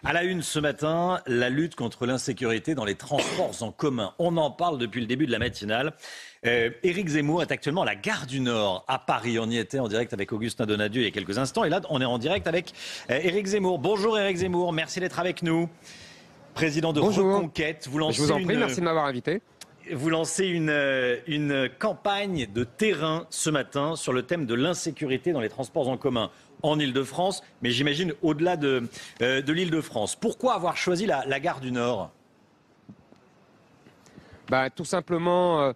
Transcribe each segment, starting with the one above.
À la une ce matin, la lutte contre l'insécurité dans les transports en commun. On en parle depuis le début de la matinale. Éric Zemmour est actuellement à la gare du Nord à Paris. On y était en direct avec Augustin Donadieu il y a quelques instants. Et là, on est en direct avec Éric Zemmour. Bonjour Éric Zemmour, merci d'être avec nous. Président de Bonjour. Reconquête. Je vous en prie, merci de m'avoir invité. Vous lancez une campagne de terrain ce matin sur le thème de l'insécurité dans les transports en commun en Ile-de-France, mais j'imagine au-delà de l'Île-de-France. Pourquoi avoir choisi la gare du Nord ? Tout simplement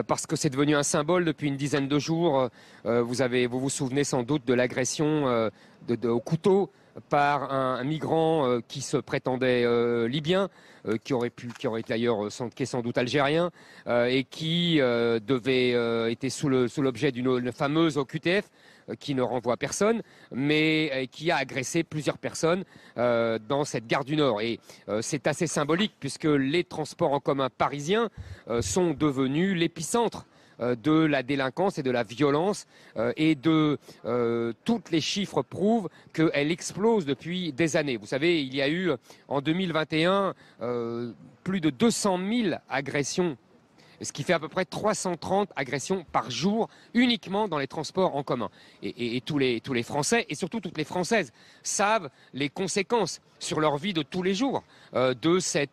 parce que c'est devenu un symbole depuis une dizaine de jours. Vous vous souvenez sans doute de l'agression au couteau par un migrant qui se prétendait libyen, qui aurait d'ailleurs qui est sans doute algérien, et qui était sous l'objet d'une fameuse OQTF, qui ne renvoie personne, mais qui a agressé plusieurs personnes dans cette gare du Nord. Et c'est assez symbolique puisque les transports en commun parisiens sont devenus l'épicentre de la délinquance et de la violence, et tous les chiffres prouvent qu'elle explose depuis des années. Vous savez, il y a eu en 2021 plus de 200 000 agressions, ce qui fait à peu près 330 agressions par jour uniquement dans les transports en commun. Et tous les Français, et surtout toutes les Françaises, savent les conséquences sur leur vie de tous les jours de ces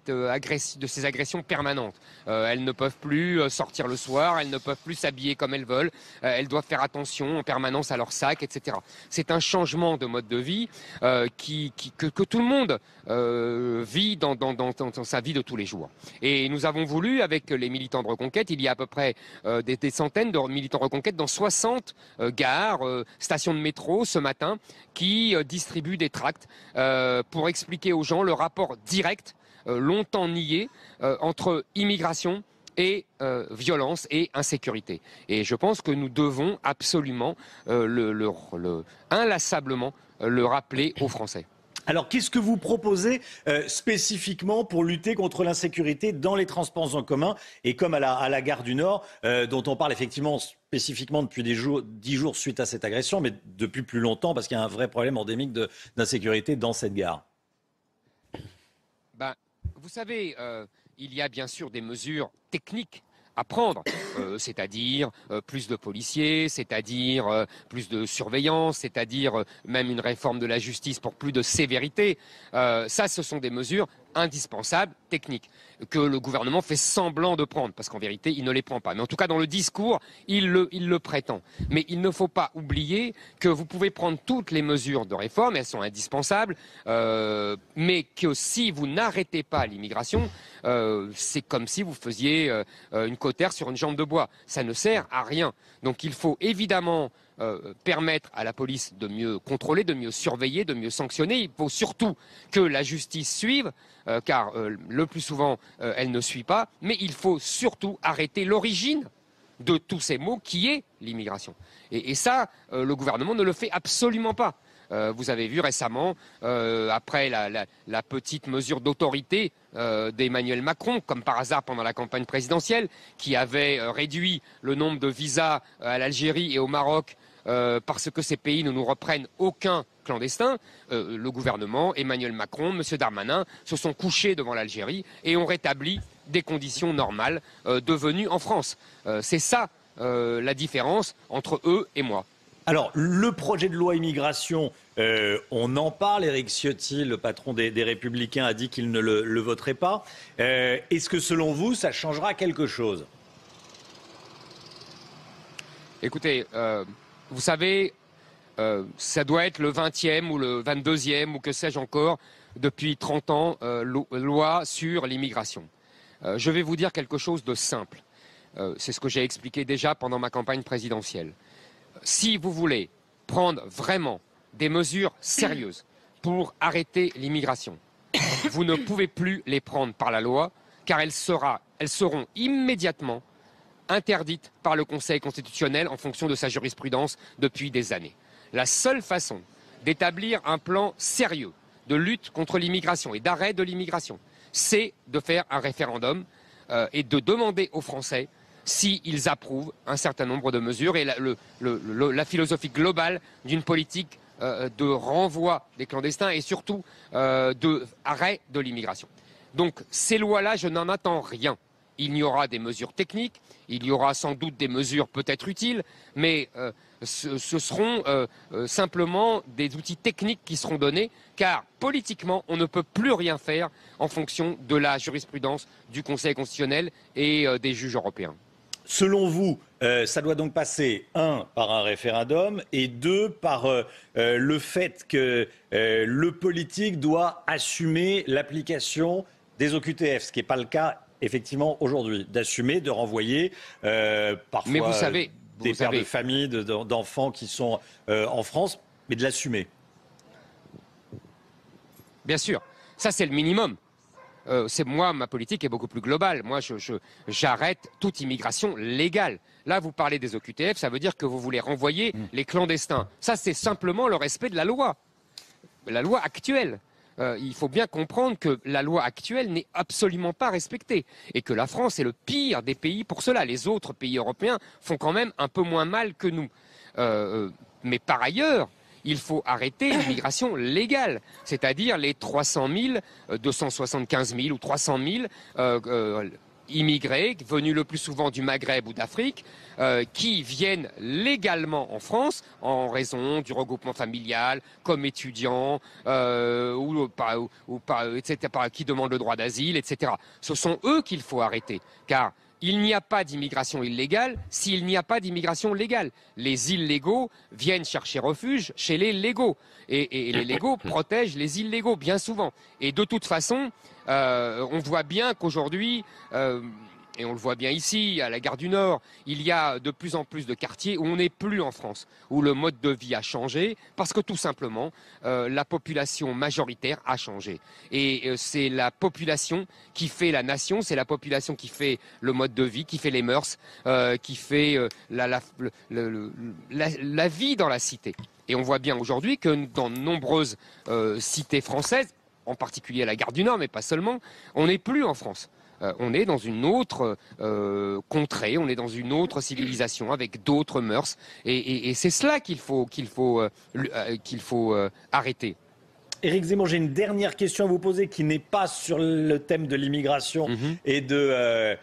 agressions permanentes. Elles ne peuvent plus sortir le soir, elles ne peuvent plus s'habiller comme elles veulent, elles doivent faire attention en permanence à leur sac, etc. C'est un changement de mode de vie que tout le monde vit dans sa vie de tous les jours. Et nous avons voulu, avec les militants de Reconquête, il y a à peu près des centaines de militants Reconquête dans 60 gares, stations de métro ce matin, qui distribuent des tracts pour expliquer aux gens le rapport direct, longtemps nié, entre immigration et violence et insécurité. Et je pense que nous devons absolument, inlassablement, le rappeler aux Français. Alors, qu'est-ce que vous proposez spécifiquement pour lutter contre l'insécurité dans les transports en commun et comme à la gare du Nord, dont on parle effectivement spécifiquement depuis 10 jours suite à cette agression, mais depuis plus longtemps parce qu'il y a un vrai problème endémique d'insécurité dans cette gare. Vous savez, il y a bien sûr des mesures techniques à prendre, c'est-à-dire plus de policiers, c'est-à-dire plus de surveillance, c'est-à-dire même une réforme de la justice pour plus de sévérité. Ça, ce sont des mesures indispensables, techniques, que le gouvernement fait semblant de prendre, parce qu'en vérité, il ne les prend pas. Mais en tout cas, dans le discours, il le prétend. Mais il ne faut pas oublier que vous pouvez prendre toutes les mesures de réforme, elles sont indispensables, mais que si vous n'arrêtez pas l'immigration, c'est comme si vous faisiez une cautère sur une jambe de bois. Ça ne sert à rien. Donc il faut évidemment permettre à la police de mieux contrôler, de mieux surveiller, de mieux sanctionner. Il faut surtout que la justice suive, car le plus souvent, elle ne suit pas. Mais il faut surtout arrêter l'origine de tous ces maux qui est l'immigration. Et ça, le gouvernement ne le fait absolument pas. Vous avez vu récemment, après la petite mesure d'autorité d'Emmanuel Macron, comme par hasard pendant la campagne présidentielle, qui avait réduit le nombre de visas à l'Algérie et au Maroc parce que ces pays ne nous reprennent aucun clandestin, le gouvernement, Emmanuel Macron, M. Darmanin, se sont couchés devant l'Algérie et ont rétabli des conditions normales de venue en France. C'est ça la différence entre eux et moi. Alors, le projet de loi immigration, on en parle. Éric Ciotti, le patron des Républicains, a dit qu'il ne le voterait pas. Est-ce que, selon vous, ça changera quelque chose ? Écoutez, vous savez, ça doit être le 20e ou le 22e ou que sais-je encore, depuis 30 ans, loi sur l'immigration. Je vais vous dire quelque chose de simple. C'est ce que j'ai expliqué déjà pendant ma campagne présidentielle. Si vous voulez prendre vraiment des mesures sérieuses pour arrêter l'immigration, vous ne pouvez plus les prendre par la loi, car elles seront immédiatement interdites par le Conseil constitutionnel en fonction de sa jurisprudence depuis des années. La seule façon d'établir un plan sérieux de lutte contre l'immigration et d'arrêt de l'immigration, c'est de faire un référendum et de demander aux Français s'ils approuvent un certain nombre de mesures et la philosophie globale d'une politique de renvoi des clandestins et surtout d'arrêt de l'immigration. Donc ces lois-là, je n'en attends rien. Il y aura des mesures techniques, il y aura sans doute des mesures peut-être utiles, mais ce seront simplement des outils techniques qui seront donnés, car politiquement, on ne peut plus rien faire en fonction de la jurisprudence du Conseil constitutionnel et des juges européens. Selon vous, ça doit donc passer, par un référendum, et par le fait que le politique doit assumer l'application des OQTF, ce qui n'est pas le cas effectivement aujourd'hui, d'assumer, de renvoyer parfois mais vous savez, des pères de famille, d'enfants qui sont en France, mais de l'assumer. Bien sûr, ça c'est le minimum. Ma politique est beaucoup plus globale. Moi, j'arrête toute immigration légale. Là, vous parlez des OQTF, ça veut dire que vous voulez renvoyer les clandestins. Ça, c'est simplement le respect de la loi actuelle. Il faut bien comprendre que la loi actuelle n'est absolument pas respectée et que la France est le pire des pays pour cela. Les autres pays européens font quand même un peu moins mal que nous. Mais par ailleurs, il faut arrêter l'immigration légale, c'est-à-dire les 300 000, 275 000 ou 300 000 immigrés venus le plus souvent du Maghreb ou d'Afrique, qui viennent légalement en France en raison du regroupement familial, comme étudiants, etc., qui demandent le droit d'asile, etc. Ce sont eux qu'il faut arrêter, car il n'y a pas d'immigration illégale s'il n'y a pas d'immigration légale. Les illégaux viennent chercher refuge chez les légaux. Et les légaux protègent les illégaux, bien souvent. Et de toute façon, on voit bien qu'aujourd'hui, et on le voit bien ici, à la gare du Nord, il y a de plus en plus de quartiers où on n'est plus en France, où le mode de vie a changé, parce que tout simplement, la population majoritaire a changé. Et c'est la population qui fait la nation, c'est la population qui fait le mode de vie, qui fait les mœurs, qui fait la vie dans la cité. Et on voit bien aujourd'hui que dans de nombreuses cités françaises, en particulier à la gare du Nord, mais pas seulement, on n'est plus en France. On est dans une autre contrée, on est dans une autre civilisation avec d'autres mœurs, et c'est cela qu'il faut arrêter. Éric Zemmour, j'ai une dernière question à vous poser qui n'est pas sur le thème de l'immigration et de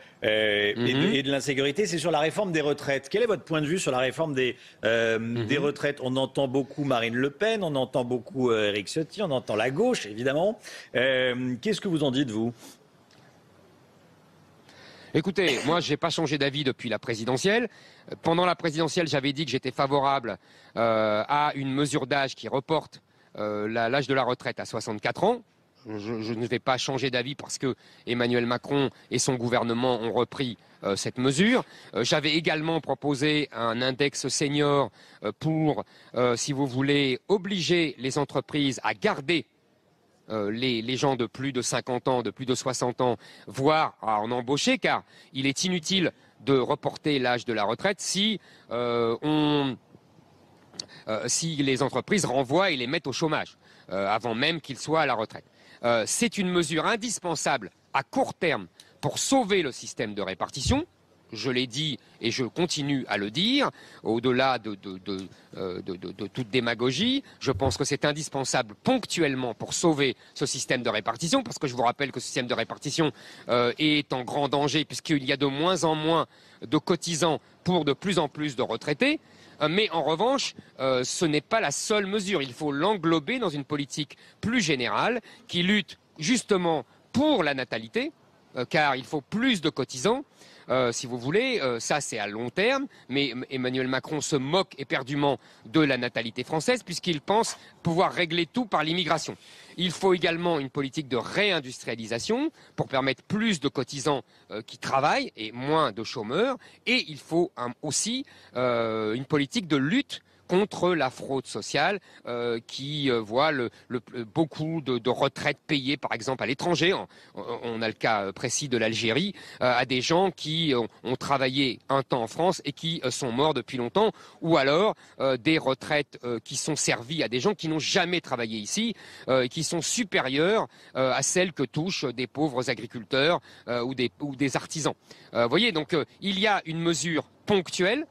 l'insécurité, c'est sur la réforme des retraites. Quel est votre point de vue sur la réforme des retraites? On entend beaucoup Marine Le Pen, on entend beaucoup Éric Ciotti, on entend la gauche, évidemment. Qu'est-ce que vous en dites, vous? Écoutez, moi, je n'ai pas changé d'avis depuis la présidentielle. Pendant la présidentielle, j'avais dit que j'étais favorable à une mesure d'âge qui reporte l'âge de la retraite à 64 ans. Je ne vais pas changer d'avis parce que Emmanuel Macron et son gouvernement ont repris cette mesure. J'avais également proposé un index senior pour, si vous voulez, obliger les entreprises à garder les gens de plus de 50 ans, de plus de 60 ans, voire à en embaucher, car il est inutile de reporter l'âge de la retraite si les entreprises renvoient et les mettent au chômage, avant même qu'ils soient à la retraite. C'est une mesure indispensable à court terme pour sauver le système de répartition. Je l'ai dit et je continue à le dire, au-delà de toute démagogie. Je pense que c'est indispensable ponctuellement pour sauver ce système de répartition, parce que je vous rappelle que ce système de répartition est en grand danger, puisqu'il y a de moins en moins de cotisants pour de plus en plus de retraités. Mais en revanche, ce n'est pas la seule mesure. Il faut l'englober dans une politique plus générale qui lutte justement pour la natalité, car il faut plus de cotisants. Si vous voulez, ça c'est à long terme, mais Emmanuel Macron se moque éperdument de la natalité française puisqu'il pense pouvoir régler tout par l'immigration. Il faut également une politique de réindustrialisation pour permettre plus de cotisants qui travaillent et moins de chômeurs, et il faut aussi une politique de lutte contre la fraude sociale qui voit beaucoup de retraites payées, par exemple, à l'étranger. On a le cas précis de l'Algérie, à des gens qui ont travaillé un temps en France et qui sont morts depuis longtemps, ou alors des retraites qui sont servies à des gens qui n'ont jamais travaillé ici, et qui sont supérieures à celles que touchent des pauvres agriculteurs ou des artisans. Vous voyez, donc il y a une mesure ponctuelle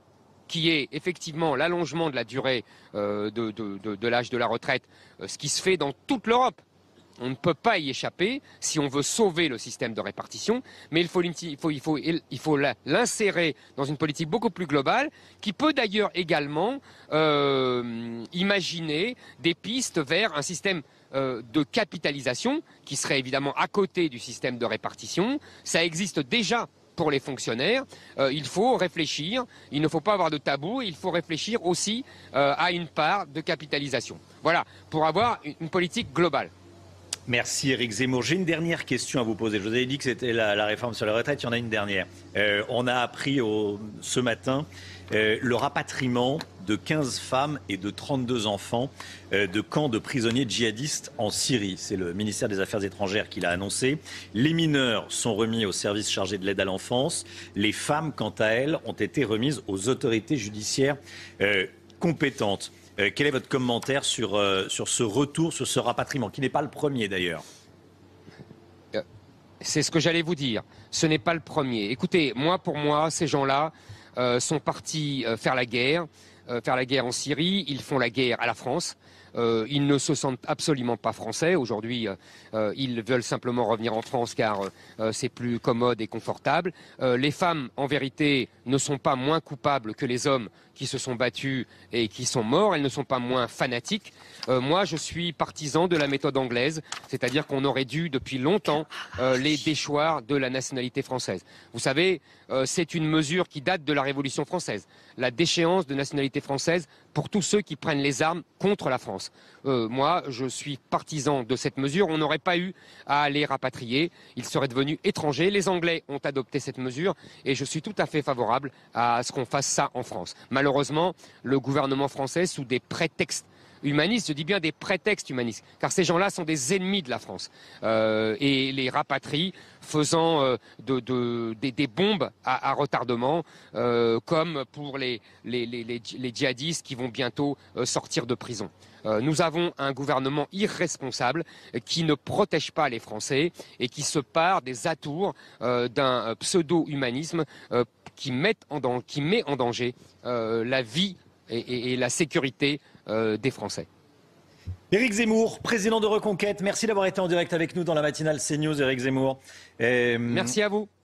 qui est effectivement l'allongement de la durée de l'âge de la retraite, ce qui se fait dans toute l'Europe. On ne peut pas y échapper si on veut sauver le système de répartition, mais il faut l'insérer dans une politique beaucoup plus globale qui peut d'ailleurs également imaginer des pistes vers un système de capitalisation qui serait évidemment à côté du système de répartition. Ça existe déjà pour les fonctionnaires. Il faut réfléchir, il ne faut pas avoir de tabou, il faut réfléchir aussi à une part de capitalisation. Voilà, pour avoir une politique globale. Merci Éric Zemmour. J'ai une dernière question à vous poser. Je vous avais dit que c'était la réforme sur la retraite. Il y en a une dernière. On a appris ce matin le rapatriement de 15 femmes et de 32 enfants de camps de prisonniers djihadistes en Syrie. C'est le ministère des Affaires étrangères qui l'a annoncé. Les mineurs sont remis au service chargé de l'aide à l'enfance. Les femmes, quant à elles, ont été remises aux autorités judiciaires compétentes. Quel est votre commentaire sur ce retour, sur ce rapatriement, qui n'est pas le premier d'ailleurs? C'est ce que j'allais vous dire. Ce n'est pas le premier. Écoutez, pour moi, ces gens-là sont partis faire la guerre en Syrie. Ils font la guerre à la France. Ils ne se sentent absolument pas français. Aujourd'hui, ils veulent simplement revenir en France car c'est plus commode et confortable. Les femmes, en vérité, ne sont pas moins coupables que les hommes qui se sont battus et qui sont morts. Elles ne sont pas moins fanatiques. Moi, je suis partisan de la méthode anglaise, c'est-à-dire qu'on aurait dû, depuis longtemps, les déchoir de la nationalité française. Vous savez, c'est une mesure qui date de la Révolution française. La déchéance de nationalité française pour tous ceux qui prennent les armes contre la France. Moi, je suis partisan de cette mesure. On n'aurait pas eu à les rapatrier. Ils seraient devenus étrangers. Les Anglais ont adopté cette mesure et je suis tout à fait favorable à ce qu'on fasse ça en France. Malheureusement, le gouvernement français, sous des prétextes humanistes, je dis bien des prétextes humanistes, car ces gens-là sont des ennemis de la France et les rapatrie faisant des bombes à retardement, comme pour les djihadistes qui vont bientôt sortir de prison. Nous avons un gouvernement irresponsable qui ne protège pas les Français et qui se pare des atours d'un pseudo-humanisme qui met en danger la vie et la sécurité des Français. Éric Zemmour, président de Reconquête, merci d'avoir été en direct avec nous dans la matinale CNews, Éric Zemmour. Merci à vous.